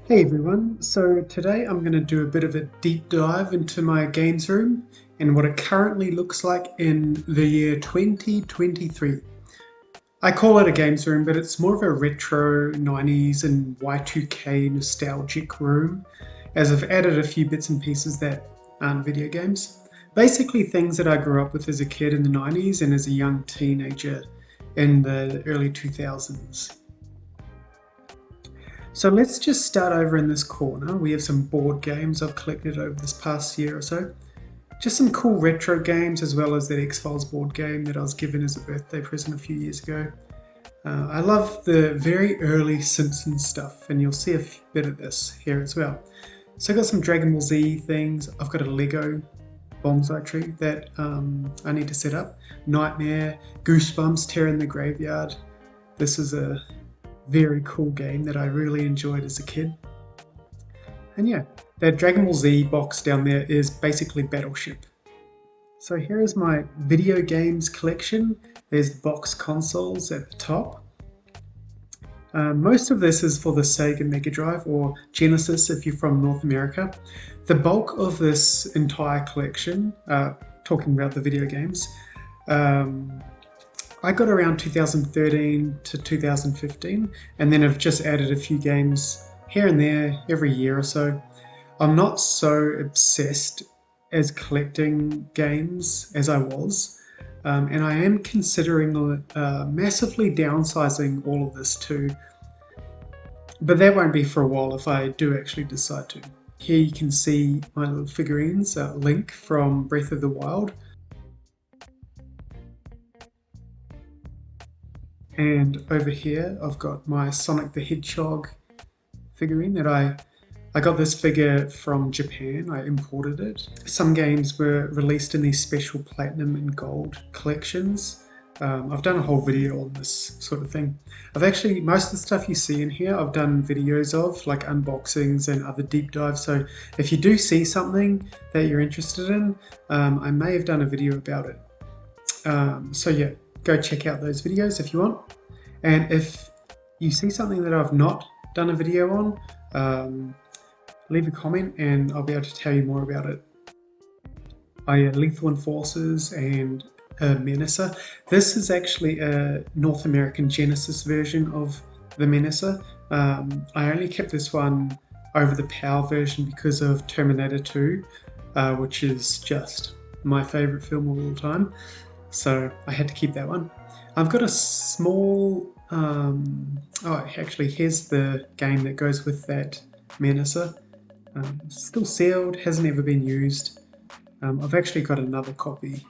Hey everyone, so today I'm going to do a bit of a deep dive into my games room and what it currently looks like in the year 2023. I call it a games room, but it's more of a retro 90s and Y2K nostalgic room, as I've added a few bits and pieces that aren't video games. Basically, things that I grew up with as a kid in the 90s and as a young teenager in the early 2000s. So let's just start over in this corner. We have some board games I've collected over this past year or so. Just some cool retro games, as well as that X-Files board game that I was given as a birthday present a few years ago. I love the very early Simpsons stuff, and you'll see a bit of this here as well. So I've got some Dragon Ball Z things. I've got a Lego bonsai tree that I need to set up. Nightmare, Goosebumps, Terror in the Graveyard. This is a very cool game that I really enjoyed as a kid. And yeah, that Dragon Ball Z box down there is basically Battleship. So here is my video games collection. There's the box consoles at the top. Most of this is for the Sega Mega Drive or Genesis if you're from North America. The bulk of this entire collection, talking about the video games, I got around 2013 to 2015, and then I've just added a few games here and there every year or so. I'm not so obsessed as collecting games as I was, and I am considering massively downsizing all of this too. But that won't be for a while if I do actually decide to. Here you can see my little figurines, Link from Breath of the Wild. And over here, I've got my Sonic the Hedgehog figurine that I got this figure from Japan. I imported it. Some games were released in these special platinum and gold collections. I've done a whole video on this sort of thing. Most of the stuff you see in here, I've done videos of, like unboxings and other deep dives. So if you do see something that you're interested in, I may have done a video about it. So yeah, go check out those videos if you want. And if you see something that I've not done a video on, leave a comment and I'll be able to tell you more about it. Lethal Enforcers and Menacer. This is actually a North American Genesis version of the Menacer. I only kept this one over the PAL version because of Terminator 2, which is just my favorite film of all time. So I had to keep that one. I've got a small, here's the game that goes with that Menacer. Still sealed, hasn't ever been used. I've actually got another copy.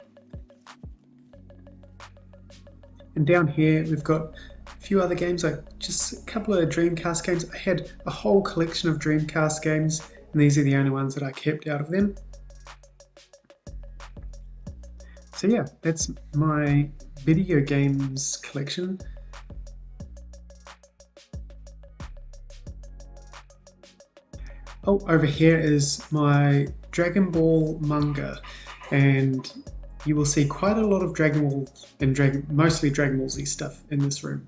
And down here we've got a few other games, like just a couple of Dreamcast games. I had a whole collection of Dreamcast games, and these are the only ones that I kept out of them. So yeah, that's my video games collection. Oh, over here is my Dragon Ball manga, and you will see quite a lot of Dragon Ball and mostly Dragon Ball Z stuff in this room.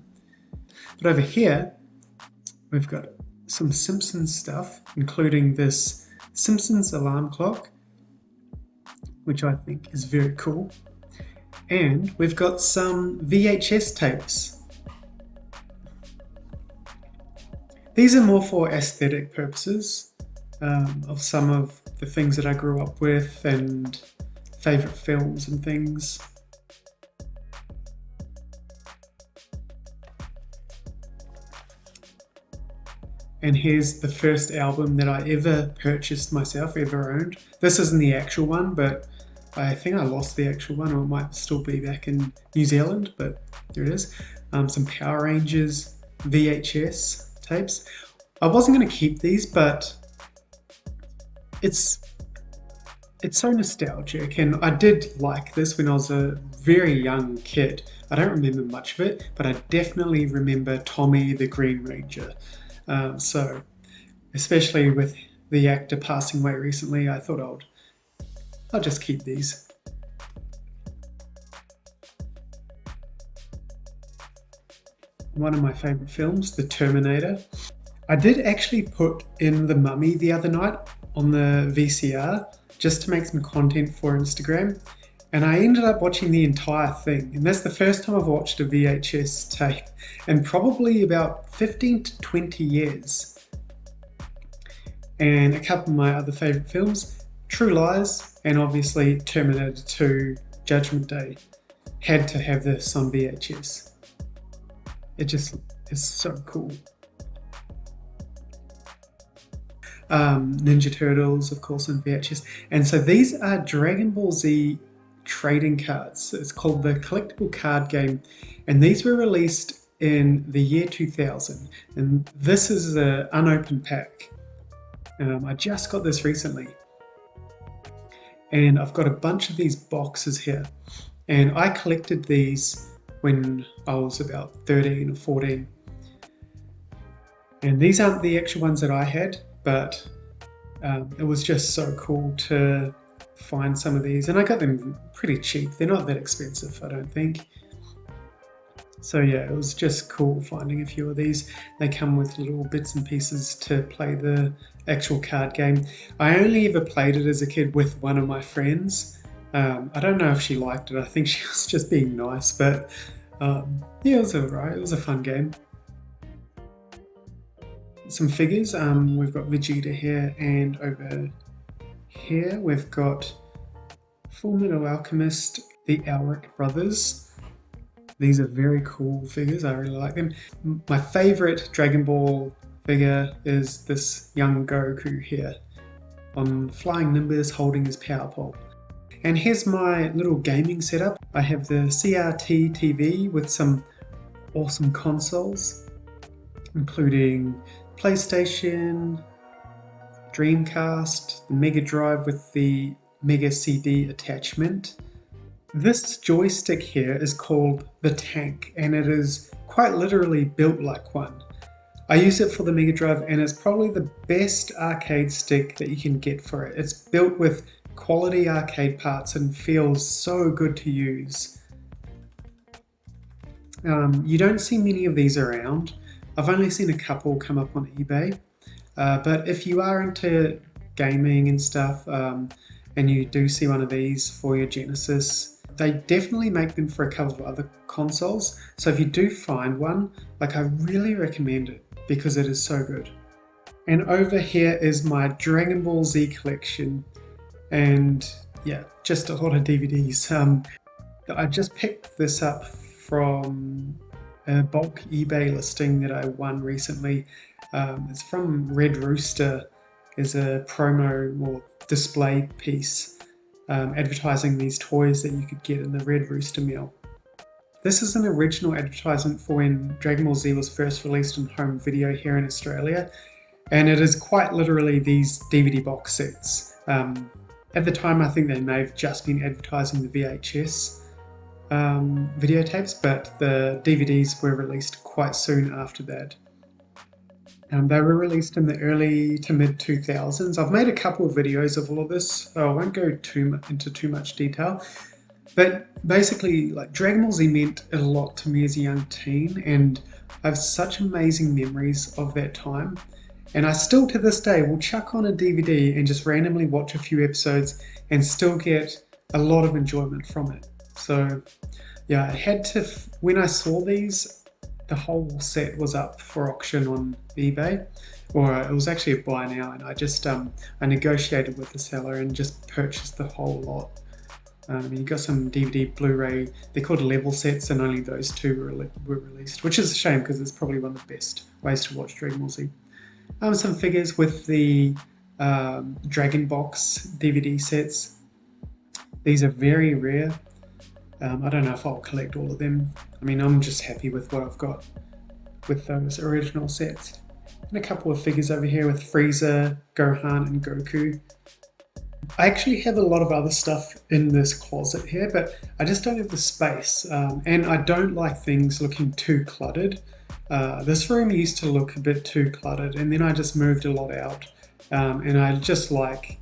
But over here, we've got some Simpsons stuff, including this Simpsons alarm clock, which I think is very cool. And we've got some VHS tapes. These are more for aesthetic purposes, of some of the things that I grew up with and favorite films and things. And here's the first album that I ever purchased myself, ever owned. This isn't the actual one, but I think I lost the actual one, or it might still be back in New Zealand, but there it is. Some Power Rangers VHS tapes. I wasn't going to keep these, but it's so nostalgic, and I did like this when I was a very young kid. I don't remember much of it, but I definitely remember Tommy the Green Ranger. So, especially with the actor passing away recently, I thought I'll just keep these. One of my favorite films, The Terminator. I did actually put in The Mummy the other night on the VCR just to make some content for Instagram, and I ended up watching the entire thing, and that's the first time I've watched a VHS tape in probably about 15 to 20 years. And a couple of my other favourite films, True Lies and obviously Terminator 2 Judgment Day, had to have this on VHS. It just is so cool. Ninja Turtles, of course, on VHS. And so these are Dragon Ball Z trading cards. It's called the Collectible Card Game, and these were released in the year 2000. And this is an unopened pack. I just got this recently. And I've got a bunch of these boxes here. And I collected these when I was about 13 or 14. And these aren't the actual ones that I had, but it was just so cool to find some of these. And I got them pretty cheap. They're not that expensive, I don't think. So yeah, it was just cool finding a few of these. They come with little bits and pieces to play the actual card game. I only ever played it as a kid with one of my friends. I don't know if she liked it. I think she was just being nice, but yeah, it was alright. It was a fun game. Some figures. We've got Vegeta here, and over here we've got Fullmetal Alchemist, the Elric brothers. These are very cool figures. I really like them. My favorite Dragon Ball figure is this young Goku here on flying Nimbus holding his power pole. And here's my little gaming setup. I have the CRT TV with some awesome consoles, including PlayStation, Dreamcast, the Mega Drive with the Mega CD attachment. This joystick here is called the Tank, and it is quite literally built like one. I use it for the Mega Drive, and it's probably the best arcade stick that you can get for it. It's built with quality arcade parts and feels so good to use. You don't see many of these around. I've only seen a couple come up on eBay, but if you are into gaming and stuff, and you do see one of these for your Genesis, they definitely make them for a couple of other consoles. So if you do find one, I really recommend it because it is so good. And over here is my Dragon Ball Z collection, and yeah, just a lot of DVDs. I just picked this up from a bulk eBay listing that I won recently. It's from Red Rooster. Is a promo or display piece advertising these toys that you could get in the Red Rooster meal. This is an original advertisement for when Dragon Ball Z was first released on home video here in Australia, and it is quite literally these DVD box sets. At the time, I think they may have just been advertising the VHS videotapes, but the DVDs were released quite soon after that. They were released in the early to mid 2000s. I've made a couple of videos of all of this, so I won't go into too much detail. But basically, Dragon Ball Z meant a lot to me as a young teen, and I have such amazing memories of that time. And I still, to this day, will chuck on a DVD and just randomly watch a few episodes and still get a lot of enjoyment from it. So yeah, I had to, when I saw these, the whole set was up for auction on eBay, or it was actually a buy now, and I just I negotiated with the seller and just purchased the whole lot. You got some DVD, Blu-ray, they're called level sets, and only those two were released, which is a shame because it's probably one of the best ways to watch Dragon Ball Z. Some figures with the Dragon Box DVD sets. These are very rare. I don't know if I'll collect all of them. I mean, I'm just happy with what I've got with those original sets. And a couple of figures over here with Frieza, Gohan, and Goku. I actually have a lot of other stuff in this closet here, but I just don't have the space. And I don't like things looking too cluttered. This room used to look a bit too cluttered, and then I just moved a lot out. And I just like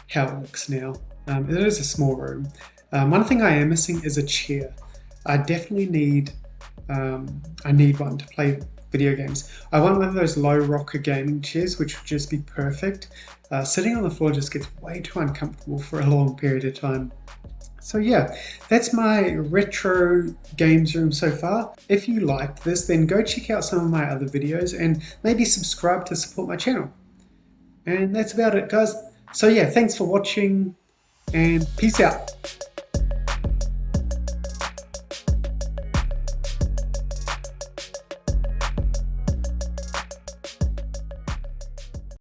how it looks now. It is a small room. One thing I am missing is a chair. I definitely need I need one to play video games. I want one of those low rocker gaming chairs, which would just be perfect. Sitting on the floor just gets way too uncomfortable for a long period of time. So yeah, that's my retro games room so far. If you liked this, then go check out some of my other videos and maybe subscribe to support my channel. And that's about it, guys. So yeah, thanks for watching and peace out.